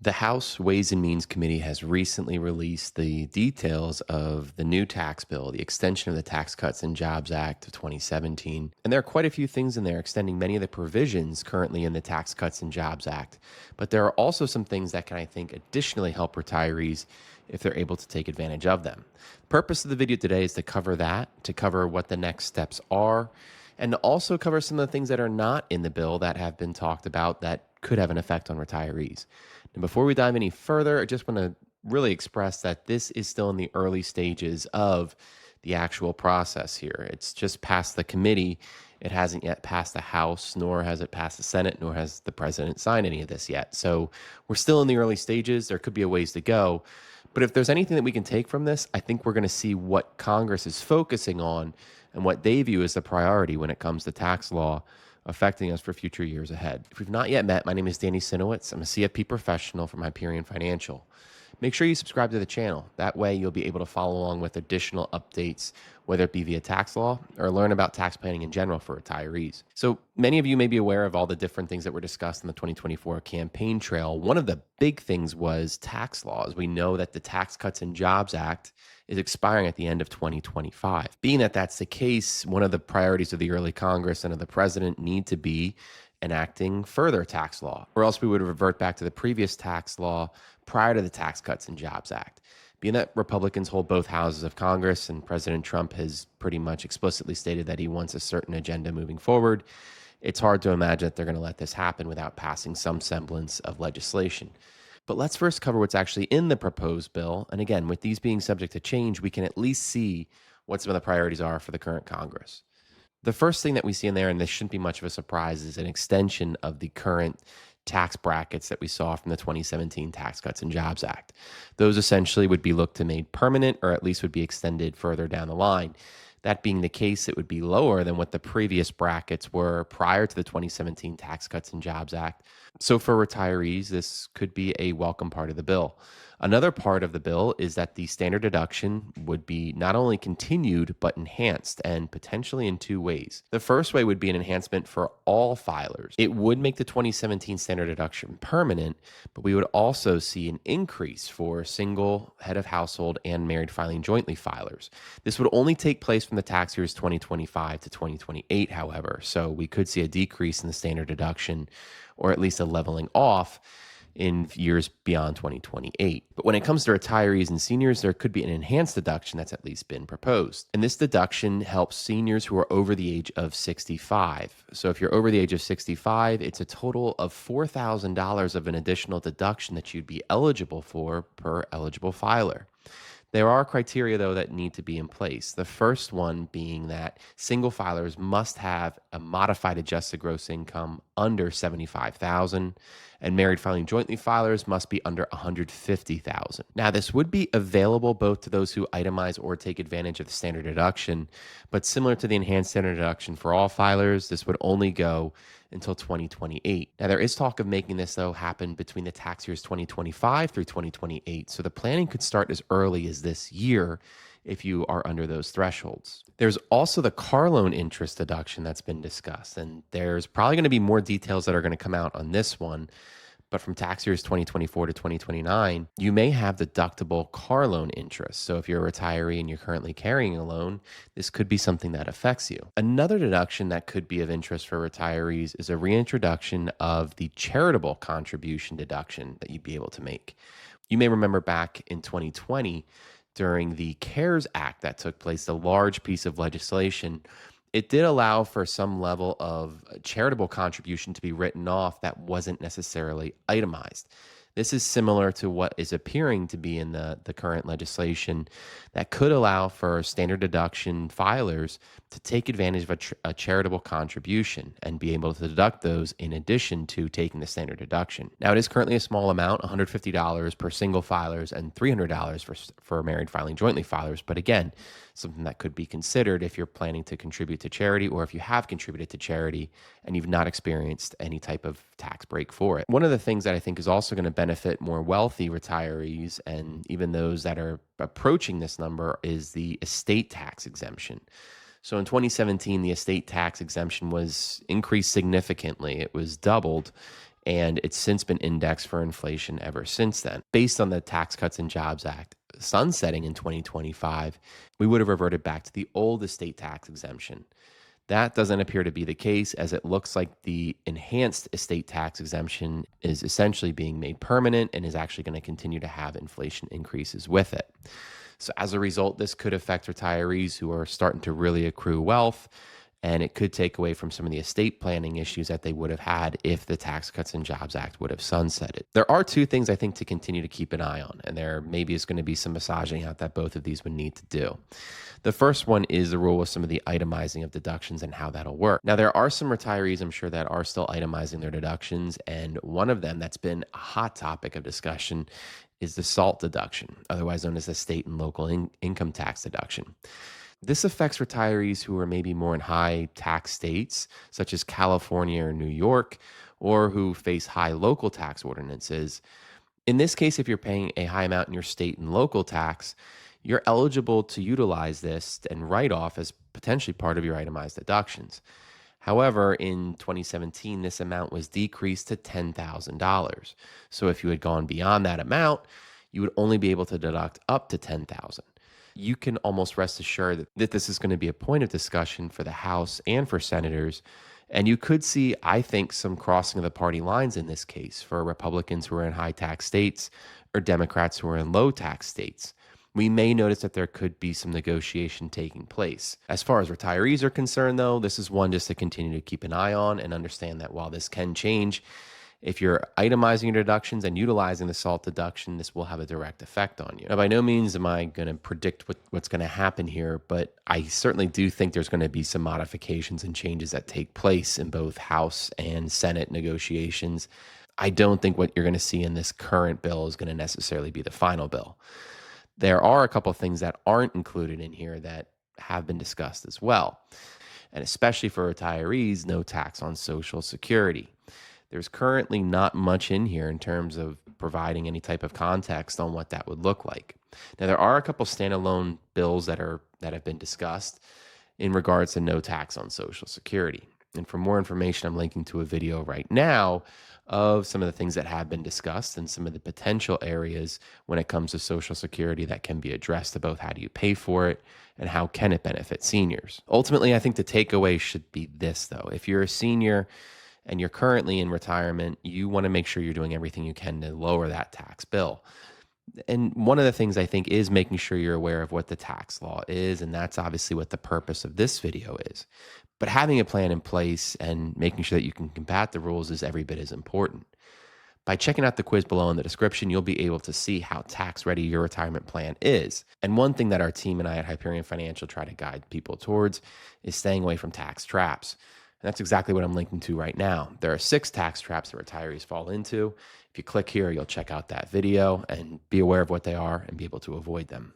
The House Ways and Means Committee has recently released the details of the new tax bill, the extension of the Tax Cuts and Jobs Act of 2017. And there are quite a few things in there extending many of the provisions currently in the Tax Cuts and Jobs Act. But there are also some things that can, I think, additionally help retirees if they're able to take advantage of them. The purpose of the video today is to cover that, to cover what the next steps are, and to also cover some of the things that are not in the bill that have been talked about that could have an effect on retirees. And before we dive any further, I just want to really express that this is still in the early stages of the actual process here. It's just passed the committee. It hasn't yet passed the House, nor has it passed the Senate, nor has the president signed any of this yet. So we're still in the early stages. There could be a ways to go. But if there's anything that we can take from this, I think we're going to see what Congress is focusing on and what they view as the priority when it comes to tax law affecting us for future years ahead. If we've not yet met, my name is Danny Cieniewicz. I'm a CFP professional from Hyperion Financial. Make sure you subscribe to the channel. That way you'll be able to follow along with additional updates, whether it be via tax law or learn about tax planning in general for retirees. So many of you may be aware of all the different things that were discussed in the 2024 campaign trail. One of the big things was tax laws. We know that the Tax Cuts and Jobs Act is expiring at the end of 2025. Being that that's the case, one of the priorities of the early Congress and of the president need to be enacting further tax law, or else we would revert back to the previous tax law prior to the Tax Cuts and Jobs Act. Being that Republicans hold both houses of Congress and President Trump has pretty much explicitly stated that he wants a certain agenda moving forward, it's hard to imagine that they're going to let this happen without passing some semblance of legislation. But let's first cover what's actually in the proposed bill. And again, with these being subject to change, we can at least see what some of the priorities are for the current Congress. The first thing that we see in there, and this shouldn't be much of a surprise, is an extension of the current tax brackets that we saw from the 2017 Tax Cuts and Jobs Act. Those essentially would be looked to made permanent, or at least would be extended further down the line. That being the case, it would be lower than what the previous brackets were prior to the 2017 Tax Cuts and Jobs Act. So for retirees, this could be a welcome part of the bill. Another part of the bill is that the standard deduction would be not only continued, but enhanced, and potentially in two ways. The first way would be an enhancement for all filers. It would make the 2017 standard deduction permanent, but we would also see an increase for single, head of household, and married filing jointly filers. This would only take place from the tax years 2025 to 2028, however, so we could see a decrease in the standard deduction, or at least a leveling off in years beyond 2028. But when it comes to retirees and seniors, there could be an enhanced deduction that's at least been proposed. And this deduction helps seniors who are over the age of 65. So if you're over the age of 65, it's a total of $4,000 of an additional deduction that you'd be eligible for per eligible filer. There are criteria, though, that need to be in place. The first one being that single filers must have a modified adjusted gross income under $75,000, and married filing jointly filers must be under $150,000. Now, this would be available both to those who itemize or take advantage of the standard deduction, but similar to the enhanced standard deduction for all filers, this would only go until 2028. Now, there is talk of making this, though, happen between the tax years 2025 through 2028, so the planning could start as early as this year if you are under those thresholds. There's also the car loan interest deduction that's been discussed, and there's probably going to be more details that are going to come out on this one. But from tax years 2024 to 2029, you may have deductible car loan interest. So if you're a retiree and you're currently carrying a loan, this could be something that affects you. Another deduction that could be of interest for retirees is a reintroduction of the charitable contribution deduction that you'd be able to make. You may remember back in 2020, during the CARES Act that took place, the large piece of legislation, it did allow for some level of charitable contribution to be written off that wasn't necessarily itemized. This is similar to what is appearing to be in the current legislation that could allow for standard deduction filers to take advantage of a charitable contribution and be able to deduct those in addition to taking the standard deduction. Now, it is currently a small amount, $150 per single filers and $300 for married filing jointly filers. But again, something that could be considered if you're planning to contribute to charity, or if you have contributed to charity and you've not experienced any type of tax break for it. One of the things that I think is also going to benefit more wealthy retirees and even those that are approaching this number is the estate tax exemption. So in 2017, the estate tax exemption was increased significantly. It was doubled. And it's since been indexed for inflation ever since then. Based on the Tax Cuts and Jobs Act sunsetting in 2025, we would have reverted back to the old estate tax exemption. That doesn't appear to be the case, as it looks like the enhanced estate tax exemption is essentially being made permanent and is actually going to continue to have inflation increases with it. So, as a result, this could affect retirees who are starting to really accrue wealth, and it could take away from some of the estate planning issues that they would have had if the Tax Cuts and Jobs Act would have sunsetted. There are two things I think to continue to keep an eye on, and there maybe is going to be some massaging out that both of these would need to do. The first one is the rule with some of the itemizing of deductions and how that'll work. Now, there are some retirees, I'm sure, that are still itemizing their deductions, and one of them that's been a hot topic of discussion is the SALT deduction, otherwise known as the state and local income tax deduction. This affects retirees who are maybe more in high tax states, such as California or New York, or who face high local tax ordinances. In this case, if you're paying a high amount in your state and local tax, you're eligible to utilize this and write off as potentially part of your itemized deductions. However, in 2017, this amount was decreased to $10,000. So if you had gone beyond that amount, you would only be able to deduct up to $10,000. You can almost rest assured that this is going to be a point of discussion for the House and for senators. And you could see, I think, some crossing of the party lines in this case for Republicans who are in high tax states or Democrats who are in low tax states. We may notice that there could be some negotiation taking place. As far as retirees are concerned, though, this is one just to continue to keep an eye on and understand that while this can change, if you're itemizing your deductions and utilizing the SALT deduction, this will have a direct effect on you. Now, by no means am I going to predict what's going to happen here, but I certainly do think there's going to be some modifications and changes that take place in both House and Senate negotiations. I don't think what you're going to see in this current bill is going to necessarily be the final bill. There are a couple of things that aren't included in here that have been discussed as well. And especially for retirees, no tax on Social Security. There's currently not much in here in terms of providing any type of context on what that would look like. Now, there are a couple standalone bills that have been discussed in regards to no tax on Social Security. And for more information, I'm linking to a video right now of some of the things that have been discussed and some of the potential areas when it comes to Social Security that can be addressed about how do you pay for it and how can it benefit seniors. Ultimately, I think the takeaway should be this, though. If you're a senior and you're currently in retirement, you want to make sure you're doing everything you can to lower that tax bill. And one of the things I think is making sure you're aware of what the tax law is, and that's obviously what the purpose of this video is. But having a plan in place and making sure that you can combat the rules is every bit as important. By checking out the quiz below in the description, you'll be able to see how tax ready your retirement plan is. And one thing that our team and I at Hyperion Financial try to guide people towards is staying away from tax traps. And that's exactly what I'm linking to right now. There are 6 tax traps that retirees fall into. If you click here, you'll check out that video and be aware of what they are and be able to avoid them.